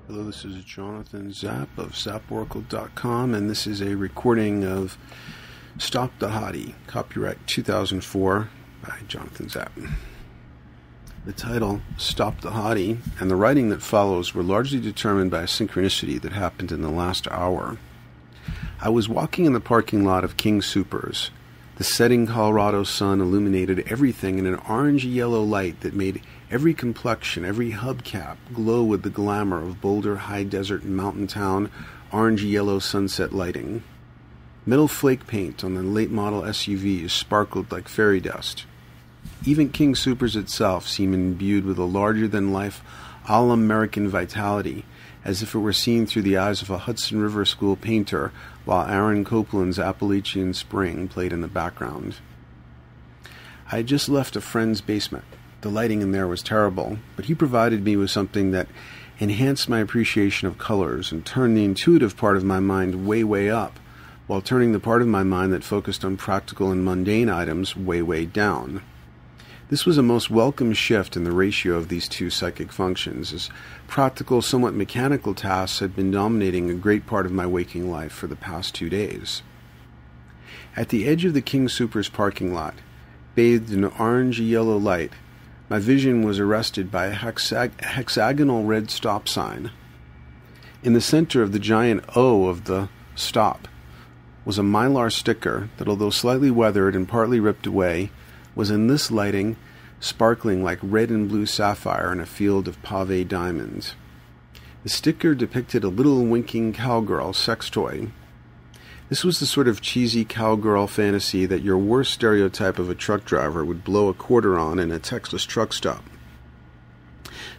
Hello, this is Jonathan Zapp of ZappOracle.com, and this is a recording of Stop the HOTTIE, copyright 2004 by Jonathan Zapp. The title, Stop the HOTTIE, and the writing that follows were largely determined by a synchronicity that happened in the last hour. I was walking in the parking lot of King Soopers. The setting Colorado sun illuminated everything in an orange-yellow light that made every complexion, every hubcap glow with the glamour of Boulder high desert and mountain town orange-yellow sunset lighting. Metal flake paint on the late model SUVs sparkled like fairy dust. Even King Soopers itself seemed imbued with a larger-than-life all-American vitality, as if it were seen through the eyes of a Hudson River School painter while Aaron Copland's Appalachian Spring played in the background. I had just left a friend's basement. The lighting in there was terrible, but he provided me with something that enhanced my appreciation of colors and turned the intuitive part of my mind way, way up, while turning the part of my mind that focused on practical and mundane items way, way down. This was a most welcome shift in the ratio of these two psychic functions, as practical, somewhat mechanical tasks had been dominating a great part of my waking life for the past 2 days. At the edge of the King Soopers parking lot, bathed in orange-yellow light, my vision was arrested by a hexagonal red stop sign. In the center of the giant O of the stop was a mylar sticker that, although slightly weathered and partly ripped away, was in this lighting sparkling like red and blue sapphire in a field of pave diamonds. The sticker depicted a little winking cowgirl sex toy. This was the sort of cheesy cowgirl fantasy that your worst stereotype of a truck driver would blow a quarter on in a Texas truck stop.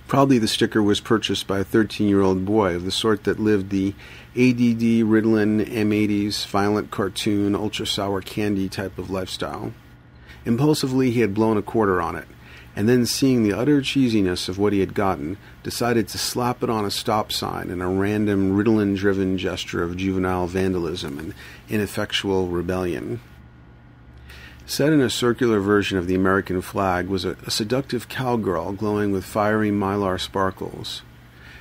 Probably the sticker was purchased by a 13-year-old boy of the sort that lived the ADD, Ritalin, M80s, violent cartoon, ultra-sour candy type of lifestyle. Impulsively, he had blown a quarter on it, and then, seeing the utter cheesiness of what he had gotten, decided to slap it on a stop sign in a random Ritalin-driven gesture of juvenile vandalism and ineffectual rebellion. Set in a circular version of the American flag was a seductive cowgirl glowing with fiery mylar sparkles.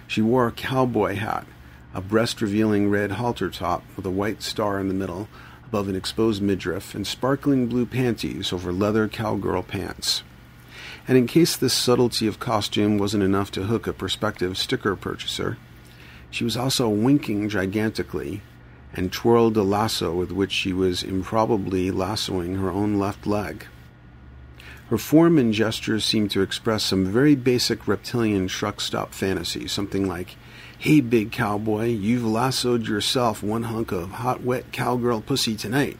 She wore a cowboy hat, a breast-revealing red halter top with a white star in the middle, above an exposed midriff, and sparkling blue panties over leather cowgirl pants. And in case this subtlety of costume wasn't enough to hook a prospective sticker purchaser, she was also winking gigantically and twirled a lasso with which she was improbably lassoing her own left leg. Her form and gestures seemed to express some very basic reptilian truck stop fantasy, something like, "Hey, big cowboy, you've lassoed yourself one hunk of hot, wet cowgirl pussy tonight."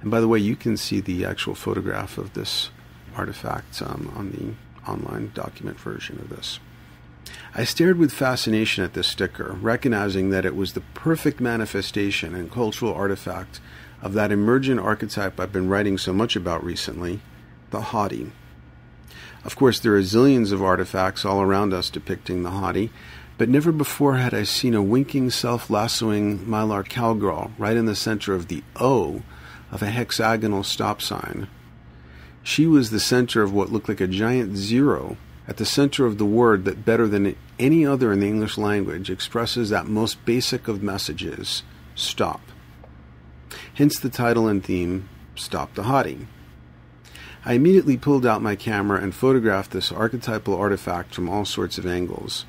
And by the way, you can see the actual photograph of this artifact on the online document version of this. I stared with fascination at this sticker, recognizing that it was the perfect manifestation and cultural artifact of that emergent archetype I've been writing so much about recently, the HOTTIE. Of course, there are zillions of artifacts all around us depicting the HOTTIE, but never before had I seen a winking, self-lassoing mylar cowgirl right in the center of the O of a hexagonal stop sign. She was the center of what looked like a giant zero, at the center of the word that, better than any other in the English language, expresses that most basic of messages, stop. Hence the title and theme, Stop the HOTTIE. I immediately pulled out my camera and photographed this archetypal artifact from all sorts of angles.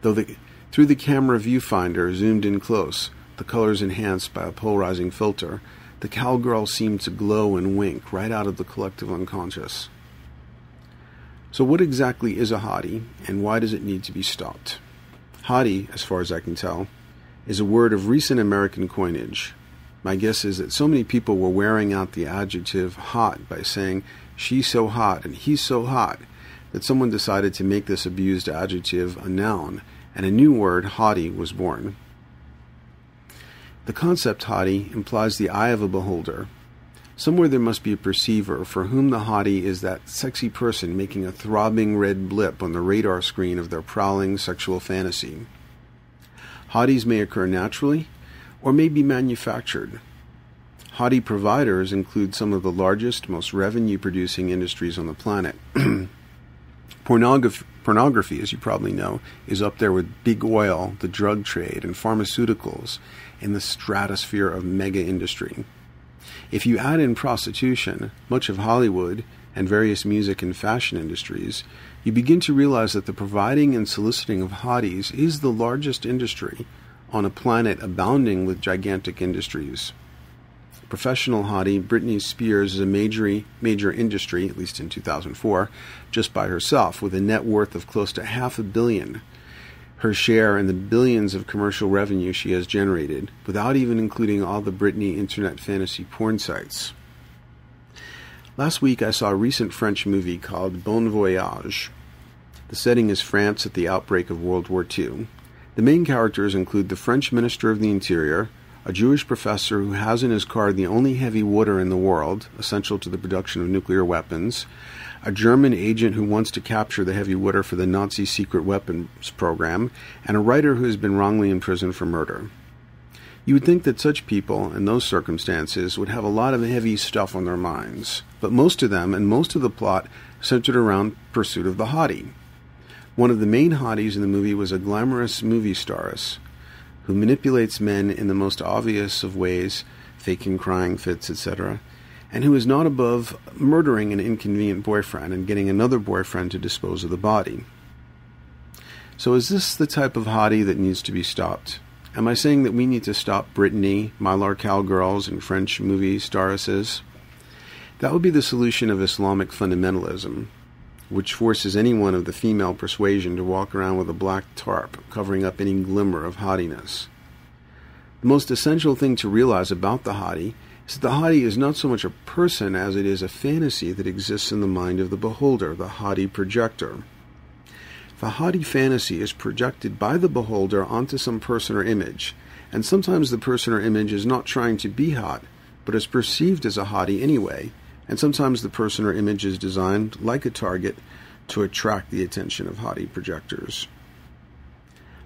Through the camera viewfinder, zoomed in close, the colors enhanced by a polarizing filter, the cowgirl seemed to glow and wink right out of the collective unconscious. So what exactly is a HOTTIE, and why does it need to be stopped? HOTTIE, as far as I can tell, is a word of recent American coinage. My guess is that so many people were wearing out the adjective hot by saying, "she's so hot" and "he's so hot," that someone decided to make this abused adjective a noun, and a new word, haughty, was born. The concept haughty implies the eye of a beholder. Somewhere there must be a perceiver for whom the haughty is that sexy person making a throbbing red blip on the radar screen of their prowling sexual fantasy. Haughties may occur naturally, or may be manufactured. Haughty providers include some of the largest, most revenue-producing industries on the planet. Pornography, as you probably know, is up there with big oil, the drug trade, and pharmaceuticals in the stratosphere of mega industry. If you add in prostitution, much of Hollywood, and various music and fashion industries, you begin to realize that the providing and soliciting of hotties is the largest industry on a planet abounding with gigantic industries. Professional hottie Britney Spears is a major industry, at least in 2004, just by herself, with a net worth of close to $500 million. Her share in the billions of commercial revenue she has generated, without even including all the Britney internet fantasy porn sites. Last week I saw a recent French movie called Bon Voyage. The setting is France at the outbreak of World War II. The main characters include the French Minister of the Interior, a Jewish professor who has in his car the only heavy water in the world, essential to the production of nuclear weapons, a German agent who wants to capture the heavy water for the Nazi secret weapons program, and a writer who has been wrongly imprisoned for murder. You would think that such people, in those circumstances, would have a lot of heavy stuff on their minds, but most of them, and most of the plot, centered around pursuit of the hottie. One of the main hotties in the movie was a glamorous movie staress, who manipulates men in the most obvious of ways, faking crying fits, etc., and who is not above murdering an inconvenient boyfriend and getting another boyfriend to dispose of the body. So is this the type of hottie that needs to be stopped? Am I saying that we need to stop Britney, Mylar cowgirls, and French movie staresses? That would be the solution of Islamic fundamentalism, which forces anyone of the female persuasion to walk around with a black tarp, covering up any glimmer of hottiness. The most essential thing to realize about the hottie is that the hottie is not so much a person as it is a fantasy that exists in the mind of the beholder, the hottie projector. The hottie fantasy is projected by the beholder onto some person or image, and sometimes the person or image is not trying to be hot, but is perceived as a hottie anyway, and sometimes the person or image is designed, like a target, to attract the attention of hottie projectors.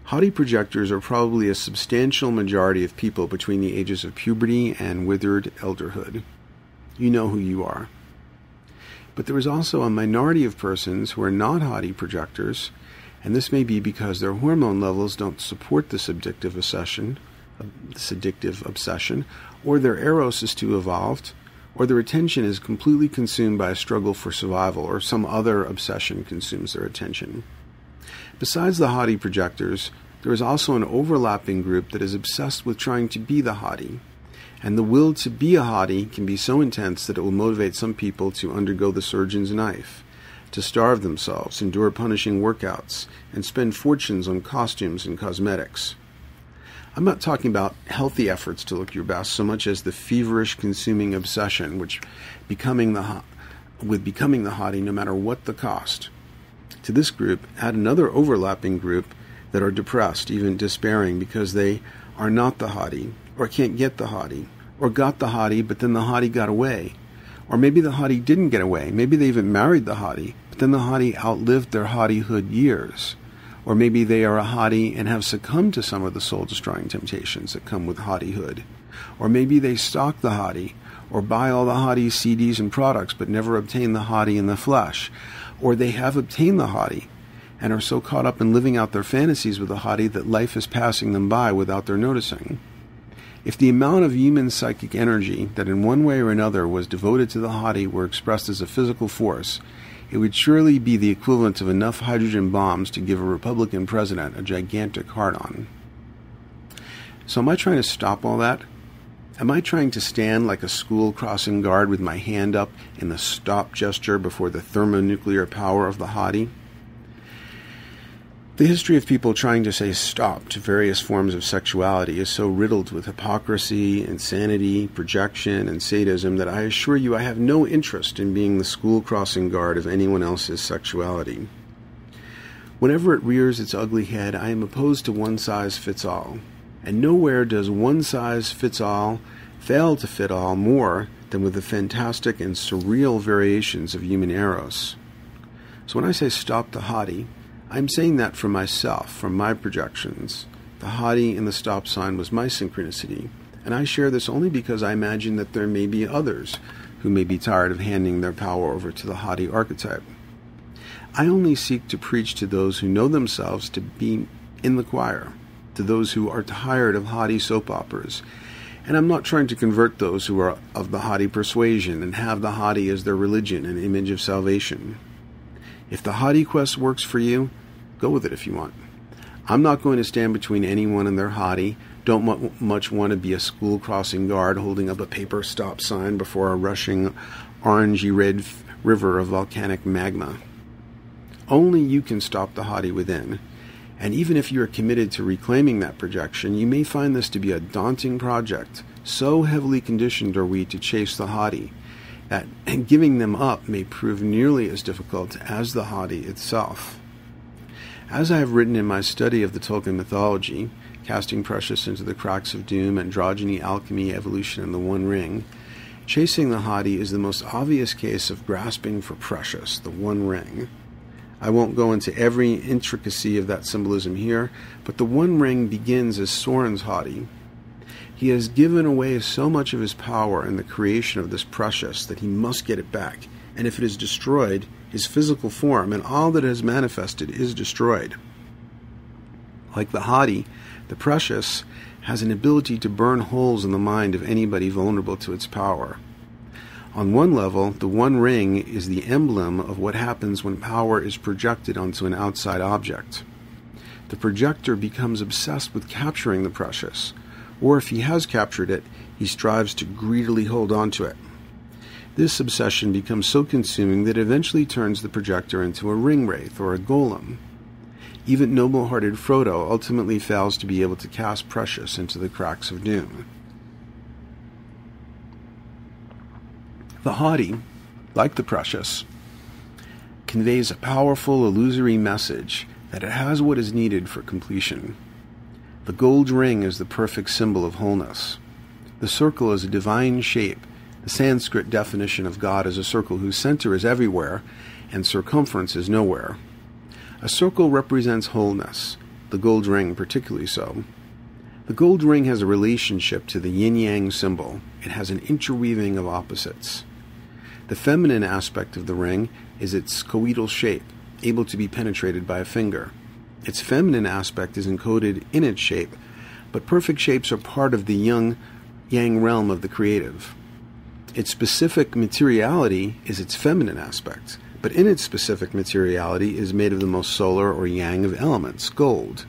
Hottie projectors are probably a substantial majority of people between the ages of puberty and withered elderhood. You know who you are. But there is also a minority of persons who are not hottie projectors, and this may be because their hormone levels don't support this addictive obsession, or their eros is too evolved, or their attention is completely consumed by a struggle for survival, or some other obsession consumes their attention. Besides the hottie projectors, there is also an overlapping group that is obsessed with trying to be the hottie, and the will to be a hottie can be so intense that it will motivate some people to undergo the surgeon's knife, to starve themselves, endure punishing workouts, and spend fortunes on costumes and cosmetics. I'm not talking about healthy efforts to look your best so much as the feverish consuming obsession with becoming the hottie no matter what the cost. To this group, add another overlapping group that are depressed, even despairing, because they are not the hottie, or can't get the hottie, or got the hottie but then the hottie got away. Or maybe the hottie didn't get away. Maybe they even married the hottie, but then the hottie outlived their hottiehood years. Or maybe they are a hottie and have succumbed to some of the soul-destroying temptations that come with hottiehood. Or maybe they stalk the hottie, or buy all the hottie's CDs and products, but never obtain the hottie in the flesh. Or they have obtained the hottie, and are so caught up in living out their fantasies with the hottie that life is passing them by without their noticing. If the amount of human psychic energy that in one way or another was devoted to the hottie were expressed as a physical force, it would surely be the equivalent of enough hydrogen bombs to give a Republican president a gigantic hard-on. So am I trying to stop all that? Am I trying to stand like a school crossing guard with my hand up in the stop gesture before the thermonuclear power of the hottie? The history of people trying to say stop to various forms of sexuality is so riddled with hypocrisy, insanity, projection, and sadism that I assure you I have no interest in being the school crossing guard of anyone else's sexuality. Whenever it rears its ugly head, I am opposed to one-size-fits-all, and nowhere does one-size-fits-all fail to fit all more than with the fantastic and surreal variations of human eros. So when I say stop the hottie, I'm saying that for myself, from my projections. The hottie in the stop sign was my synchronicity, and I share this only because I imagine that there may be others who may be tired of handing their power over to the hottie archetype. I only seek to preach to those who know themselves to be in the choir, to those who are tired of HOTTIE soap operas. And I'm not trying to convert those who are of the HOTTIE persuasion and have the HOTTIE as their religion and image of salvation. If the HOTTIE quest works for you, go with it if you want. I'm not going to stand between anyone and their HOTTIE. Don't much want to be a school crossing guard holding up a paper stop sign before a rushing orangey-red river of volcanic magma. Only you can stop the HOTTIE within. And even if you are committed to reclaiming that projection, you may find this to be a daunting project. So heavily conditioned are we to chase the HOTTIE that giving them up may prove nearly as difficult as the HOTTIE itself. As I have written in my study of the Tolkien mythology, Casting Precious into the Cracks of Doom, Androgyny, Alchemy, Evolution, and the One Ring, chasing the HOTTIE is the most obvious case of grasping for precious, the One Ring. I won't go into every intricacy of that symbolism here, but the One Ring begins as Soren's HOTTIE. He has given away so much of his power in the creation of this precious that he must get it back, and if it is destroyed, his physical form and all that has manifested is destroyed. Like the HOTTIE, the precious has an ability to burn holes in the mind of anybody vulnerable to its power. On one level, the One Ring is the emblem of what happens when power is projected onto an outside object. The projector becomes obsessed with capturing the precious, or if he has captured it, he strives to greedily hold on to it. This obsession becomes so consuming that it eventually turns the projector into a ring wraith or a golem. Even noble-hearted Frodo ultimately fails to be able to cast precious into the cracks of doom. The HOTTIE, like the precious, conveys a powerful, illusory message that it has what is needed for completion. The gold ring is the perfect symbol of wholeness. The circle is a divine shape. The Sanskrit definition of God is a circle whose center is everywhere and circumference is nowhere. A circle represents wholeness, the gold ring particularly so. The gold ring has a relationship to the yin-yang symbol. It has an interweaving of opposites. The feminine aspect of the ring is its coetal shape, able to be penetrated by a finger. Its feminine aspect is encoded in its shape, but perfect shapes are part of the yin-yang realm of the creative. Its specific materiality is its feminine aspect, but in its specific materiality is made of the most solar or yang of elements, gold.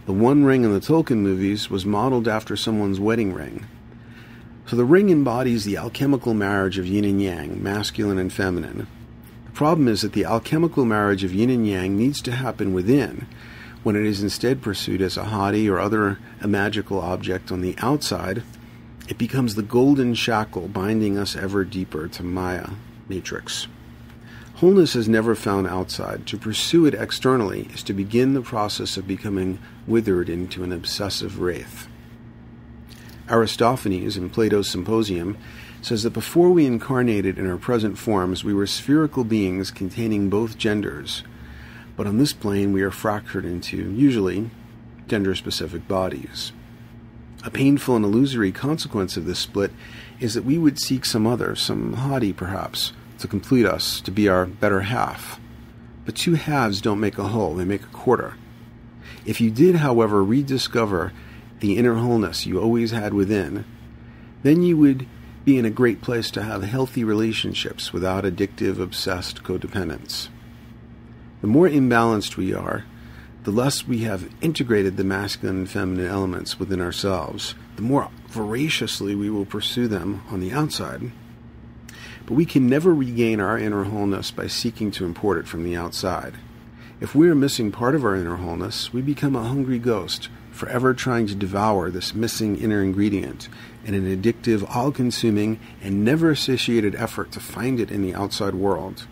The One Ring in the Tolkien movies was modeled after someone's wedding ring. So the ring embodies the alchemical marriage of yin and yang, masculine and feminine. The problem is that the alchemical marriage of yin and yang needs to happen within, when it is instead pursued as a HOTTIE or other magical object on the outside. It becomes the golden shackle binding us ever deeper to Maya, matrix. Wholeness is never found outside. To pursue it externally is to begin the process of becoming withered into an obsessive wraith. Aristophanes, in Plato's Symposium, says that before we incarnated in our present forms, we were spherical beings containing both genders. But on this plane, we are fractured into, usually, gender-specific bodies. A painful and illusory consequence of this split is that we would seek some other, some HOTTIE perhaps, to complete us, to be our better half. But two halves don't make a whole, they make a quarter. If you did, however, rediscover the inner wholeness you always had within, then you would be in a great place to have healthy relationships without addictive, obsessed codependence. The more imbalanced we are, the less we have integrated the masculine and feminine elements within ourselves, the more voraciously we will pursue them on the outside. But we can never regain our inner wholeness by seeking to import it from the outside. If we are missing part of our inner wholeness, we become a hungry ghost, forever trying to devour this missing inner ingredient in an addictive, all-consuming, and never-satiated effort to find it in the outside world.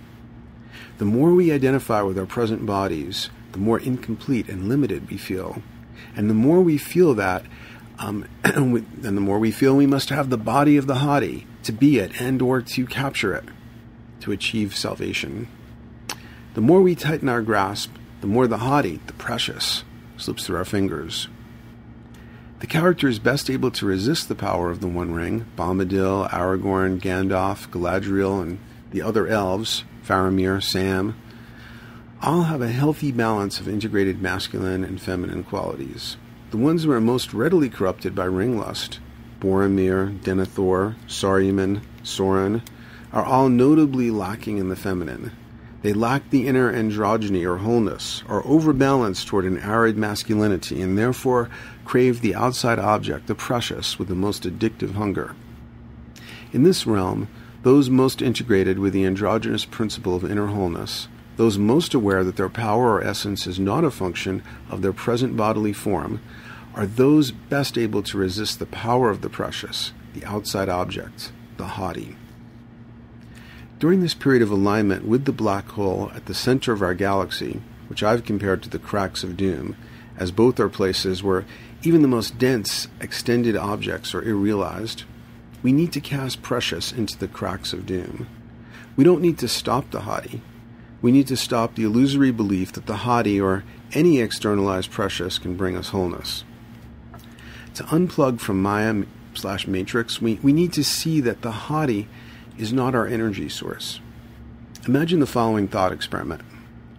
The more we identify with our present bodies, the more incomplete and limited we feel. And the more we feel that, and the more we feel we must have the body of the HOTTIE to be it and or to capture it, to achieve salvation. The more we tighten our grasp, the more the HOTTIE, the precious, slips through our fingers. The characters best able to resist the power of the One Ring, Bombadil, Aragorn, Gandalf, Galadriel, and the other elves, Faramir, Sam, All have a healthy balance of integrated masculine and feminine qualities. The ones who are most readily corrupted by ring lust, Boromir, Denethor, Saruman, Sauron, are all notably lacking in the feminine. They lack the inner androgyny or wholeness, are overbalanced toward an arid masculinity, and therefore crave the outside object, the precious, with the most addictive hunger. In this realm, those most integrated with the androgynous principle of inner wholeness, those most aware that their power or essence is not a function of their present bodily form, are those best able to resist the power of the precious, the outside object, the haughty. During this period of alignment with the black hole at the center of our galaxy, which I've compared to the cracks of doom, as both are places where even the most dense, extended objects are irrealized, we need to cast precious into the cracks of doom. We don't need to stop the haughty. We need to stop the illusory belief that the haughty or any externalized precious can bring us wholeness. To unplug from Maya/Matrix, we need to see that the haughty is not our energy source. Imagine the following thought experiment.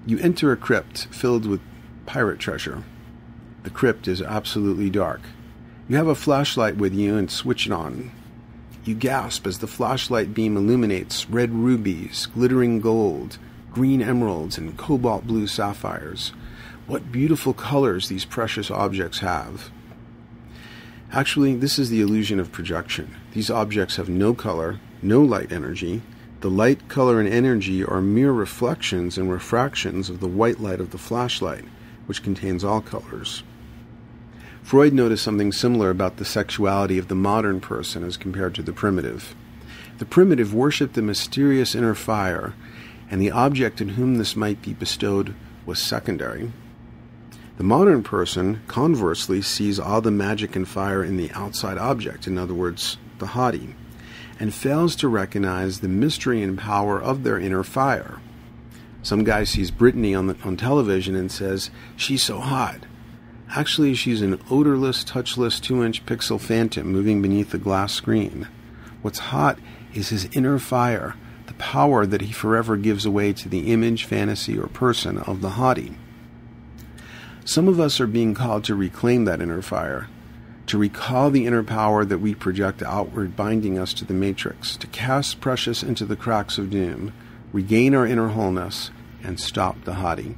You enter a crypt filled with pirate treasure. The crypt is absolutely dark. You have a flashlight with you and switch it on. You gasp as the flashlight beam illuminates red rubies, glittering gold, green emeralds, and cobalt blue sapphires. What beautiful colors these precious objects have. Actually, this is the illusion of projection. These objects have no color, no light energy. The light, color, and energy are mere reflections and refractions of the white light of the flashlight, which contains all colors. Freud noticed something similar about the sexuality of the modern person as compared to the primitive. The primitive worshipped the mysterious inner fire, and the object in whom this might be bestowed was secondary. The modern person, conversely, sees all the magic and fire in the outside object, in other words, the haughty, and fails to recognize the mystery and power of their inner fire. Some guy sees Brittany on television and says, "She's so hot." Actually, she's an odorless, touchless 2-inch pixel phantom moving beneath a glass screen. What's hot is his inner fire, the power that he forever gives away to the image, fantasy, or person of the haughty. Some of us are being called to reclaim that inner fire, to recall the inner power that we project outward, binding us to the matrix, to cast precious into the cracks of doom, regain our inner wholeness, and stop the haughty.